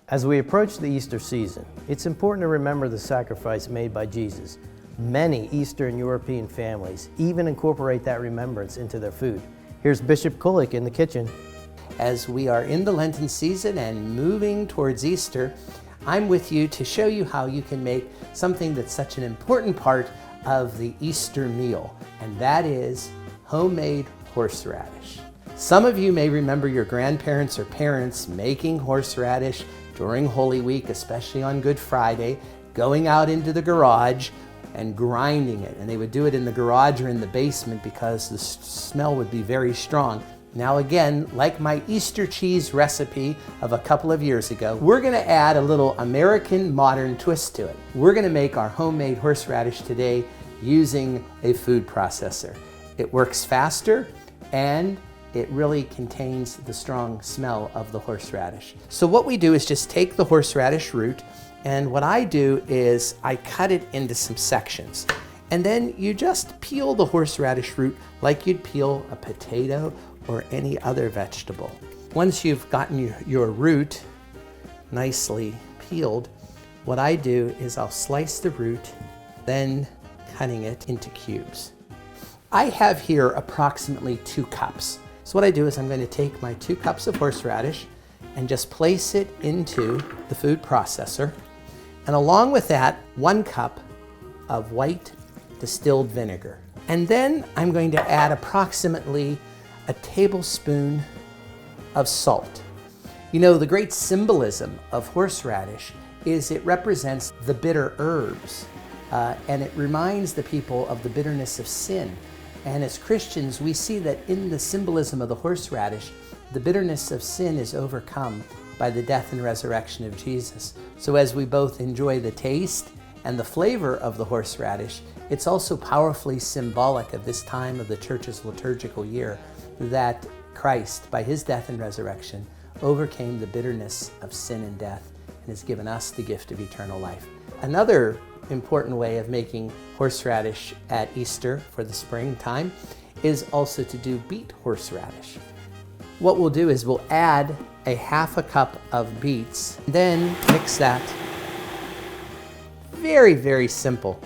As we approach the Easter season, it's important to remember the sacrifice made by Jesus. Many Eastern European families even incorporate that remembrance into their food. Here's Bishop Kulick in the kitchen. As we are in the Lenten season and moving towards Easter, I'm with you to show you how you can make something that's such an important part of the Easter meal, and that is homemade horseradish. Some of you may remember your grandparents or parents making horseradish during Holy Week, especially on Good Friday, going out into the garage and grinding it. And they would do it in the garage or in the basement because the smell would be very strong. Now again, like my Easter cheese recipe of a couple of years ago, we're gonna add a little American modern twist to it. We're gonna make our homemade horseradish today using a food processor. It works faster and it really contains the strong smell of the horseradish. So what we do is just take the horseradish root, and what I do is I cut it into some sections. And then you just peel the horseradish root like you'd peel a potato or any other vegetable. Once you've gotten your root nicely peeled, what I do is I'll slice the root, then cutting it into cubes. I have here approximately 2 cups. So what I do is I'm going to take my 2 cups of horseradish and just place it into the food processor. And along with that, 1 cup of white distilled vinegar. And then I'm going to add approximately a tablespoon of salt. You know, the great symbolism of horseradish is it represents the bitter herbs, and it reminds the people of the bitterness of sin. And as Christians, we see that in the symbolism of the horseradish, the bitterness of sin is overcome by the death and resurrection of Jesus. So as we both enjoy the taste and the flavor of the horseradish, it's also powerfully symbolic of this time of the Church's liturgical year that Christ, by his death and resurrection, overcame the bitterness of sin and death and has given us the gift of eternal life. Another important way of making horseradish at Easter for the springtime is also to do beet horseradish. What we'll do is we'll add a 1/2 cup of beets, then mix that. Very, very simple.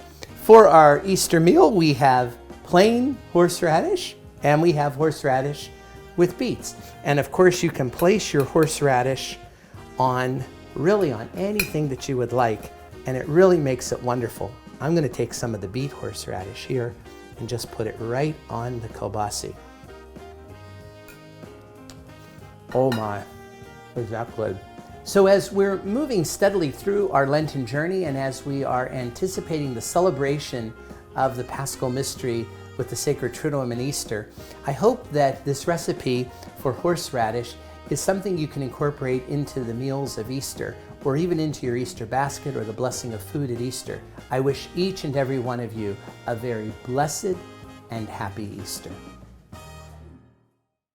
For our Easter meal, we have plain horseradish and we have horseradish with beets. And of course, you can place your horseradish on anything that you would like, and it really makes it wonderful. I'm going to take some of the beet horseradish here and just put it right on the kielbasa. Oh my, is that good. So as we're moving steadily through our Lenten journey and as we are anticipating the celebration of the Paschal Mystery with the Sacred Triduum and Easter, I hope that this recipe for horseradish is something you can incorporate into the meals of Easter or even into your Easter basket or the blessing of food at Easter. I wish each and every one of you a very blessed and happy Easter.